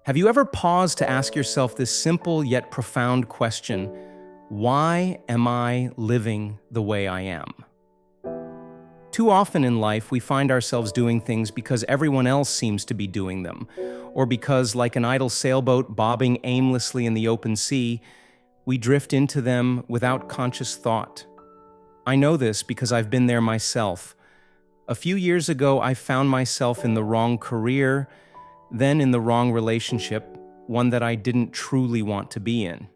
Have you ever paused to ask yourself this simple yet profound question? Why am I living the way I am? Too often in life, we find ourselves doing things because everyone else seems to be doing them, or because, like an idle sailboat bobbing aimlessly in the open sea, we drift into them without conscious thought. I know this because I've been there myself. A few years ago, I found myself in the wrong career, then in the wrong relationship, one that I didn't truly want to be in.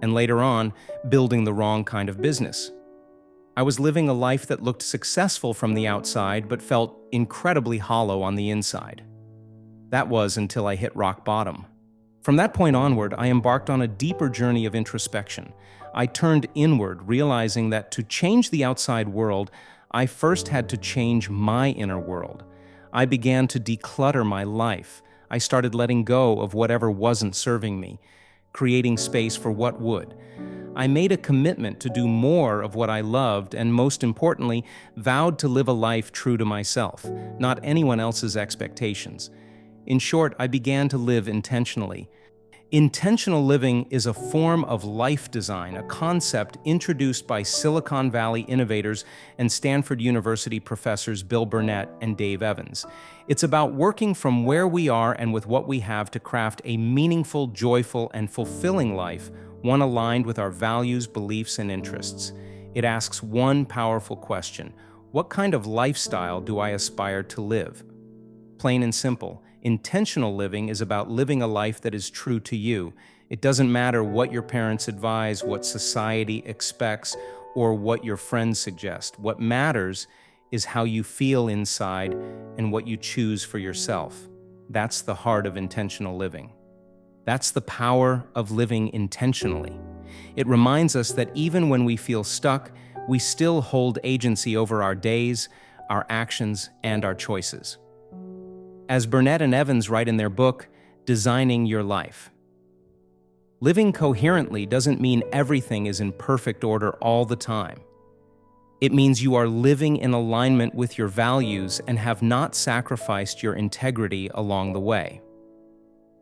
And later on, building the wrong kind of business. I was living a life that looked successful from the outside, but felt incredibly hollow on the inside. That was until I hit rock bottom. From that point onward, I embarked on a deeper journey of introspection. I turned inward, realizing that to change the outside world, I first had to change my inner world. I began to declutter my life. I started letting go of whatever wasn't serving me, creating space for what would. I made a commitment to do more of what I loved and, most importantly, vowed to live a life true to myself, not anyone else's expectations. In short, I began to live intentionally. Intentional living is a form of life design, a concept introduced by Silicon Valley innovators and Stanford University professors Bill Burnett and Dave Evans. It's about working from where we are and with what we have to craft a meaningful, joyful, and fulfilling life, one aligned with our values, beliefs, and interests. It asks one powerful question: what kind of lifestyle do I aspire to live? Plain and simple. Intentional living is about living a life that is true to you. It doesn't matter what your parents advise, what society expects, or what your friends suggest. What matters is how you feel inside and what you choose for yourself. That's the heart of intentional living. That's the power of living intentionally. It reminds us that even when we feel stuck, we still hold agency over our days, our actions, and our choices. As Burnett and Evans write in their book, Designing Your Life, living coherently doesn't mean everything is in perfect order all the time. It means you are living in alignment with your values and have not sacrificed your integrity along the way.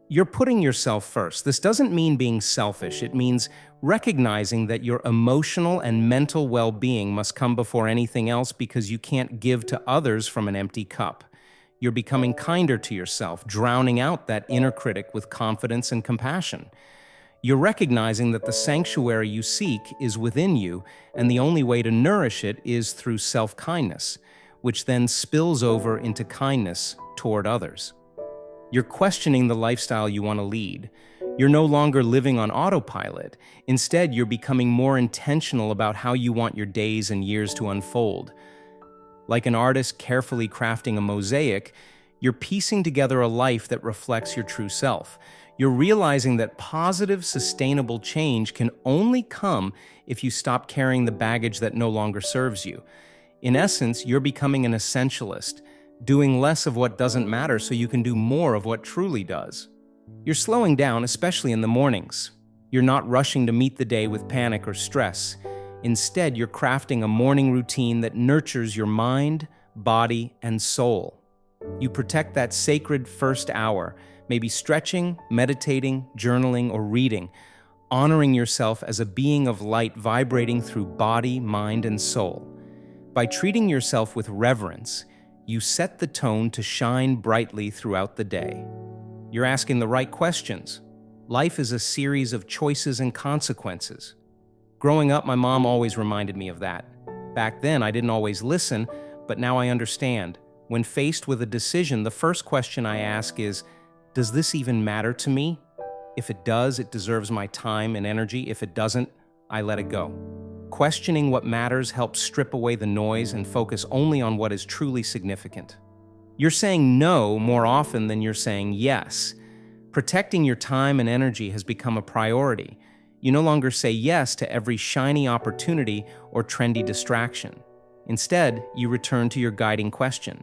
You're putting yourself first. This doesn't mean being selfish. It means recognizing that your emotional and mental well-being must come before anything else because you can't give to others from an empty cup. You're becoming kinder to yourself, drowning out that inner critic with confidence and compassion. You're recognizing that the sanctuary you seek is within you, and the only way to nourish it is through self-kindness, which then spills over into kindness toward others. You're questioning the lifestyle you want to lead. You're no longer living on autopilot. Instead, you're becoming more intentional about how you want your days and years to unfold. Like an artist carefully crafting a mosaic, you're piecing together a life that reflects your true self. You're realizing that positive, sustainable change can only come if you stop carrying the baggage that no longer serves you. In essence, you're becoming an essentialist, doing less of what doesn't matter so you can do more of what truly does. You're slowing down, especially in the mornings. You're not rushing to meet the day with panic or stress. Instead, you're crafting a morning routine that nurtures your mind, body, and soul. You protect that sacred first hour, maybe stretching, meditating, journaling, or reading, honoring yourself as a being of light vibrating through body, mind, and soul. By treating yourself with reverence, you set the tone to shine brightly throughout the day. You're asking the right questions. Life is a series of choices and consequences. Growing up, my mom always reminded me of that. Back then, I didn't always listen, but now I understand. When faced with a decision, the first question I ask is, does this even matter to me? If it does, it deserves my time and energy. If it doesn't, I let it go. Questioning what matters helps strip away the noise and focus only on what is truly significant. You're saying no more often than you're saying yes. Protecting your time and energy has become a priority. You no longer say yes to every shiny opportunity or trendy distraction. Instead, you return to your guiding question.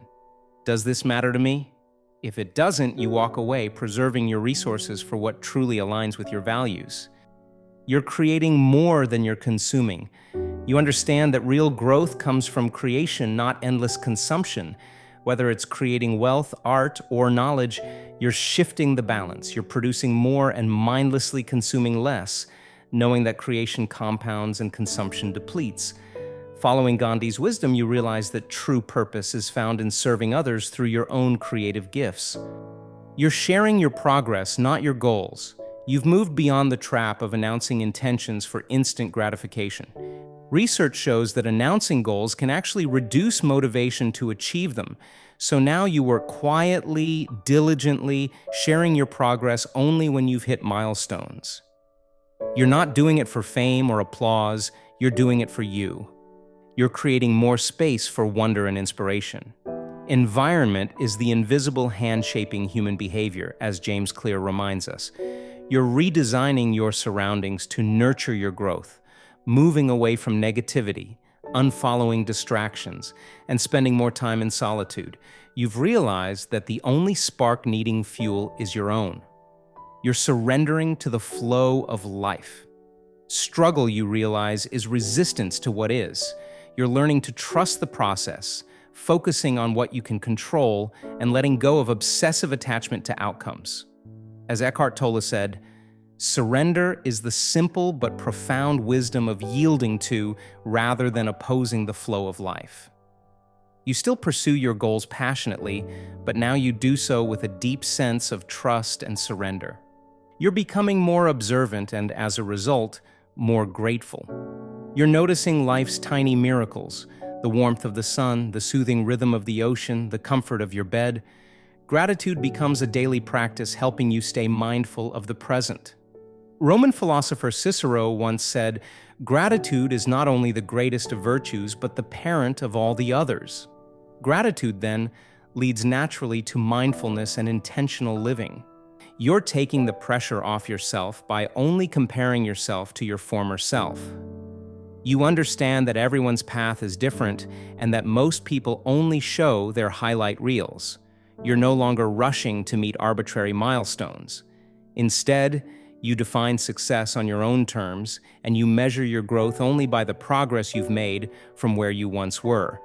Does this matter to me? If it doesn't, you walk away, preserving your resources for what truly aligns with your values. You're creating more than you're consuming. You understand that real growth comes from creation, not endless consumption. Whether it's creating wealth, art, or knowledge, you're shifting the balance. You're producing more and mindlessly consuming less, knowing that creation compounds and consumption depletes. Following Gandhi's wisdom, you realize that true purpose is found in serving others through your own creative gifts. You're sharing your progress, not your goals. You've moved beyond the trap of announcing intentions for instant gratification. Research shows that announcing goals can actually reduce motivation to achieve them. So now you work quietly, diligently, sharing your progress only when you've hit milestones. You're not doing it for fame or applause, you're doing it for you. You're creating more space for wonder and inspiration. Environment is the invisible hand shaping human behavior, as James Clear reminds us. You're redesigning your surroundings to nurture your growth, moving away from negativity, unfollowing distractions, and spending more time in solitude. You've realized that the only spark needing fuel is your own. You're surrendering to the flow of life. Struggle, you realize, is resistance to what is. You're learning to trust the process, focusing on what you can control, and letting go of obsessive attachment to outcomes. As Eckhart Tolle said, surrender is the simple but profound wisdom of yielding to rather than opposing the flow of life. You still pursue your goals passionately, but now you do so with a deep sense of trust and surrender. You're becoming more observant and, as a result, more grateful. You're noticing life's tiny miracles, the warmth of the sun, the soothing rhythm of the ocean, the comfort of your bed. Gratitude becomes a daily practice, helping you stay mindful of the present. Roman philosopher Cicero once said, "Gratitude is not only the greatest of virtues, but the parent of all the others." Gratitude, then, leads naturally to mindfulness and intentional living. You're taking the pressure off yourself by only comparing yourself to your former self. You understand that everyone's path is different and that most people only show their highlight reels. You're no longer rushing to meet arbitrary milestones. Instead, you define success on your own terms, and you measure your growth only by the progress you've made from where you once were.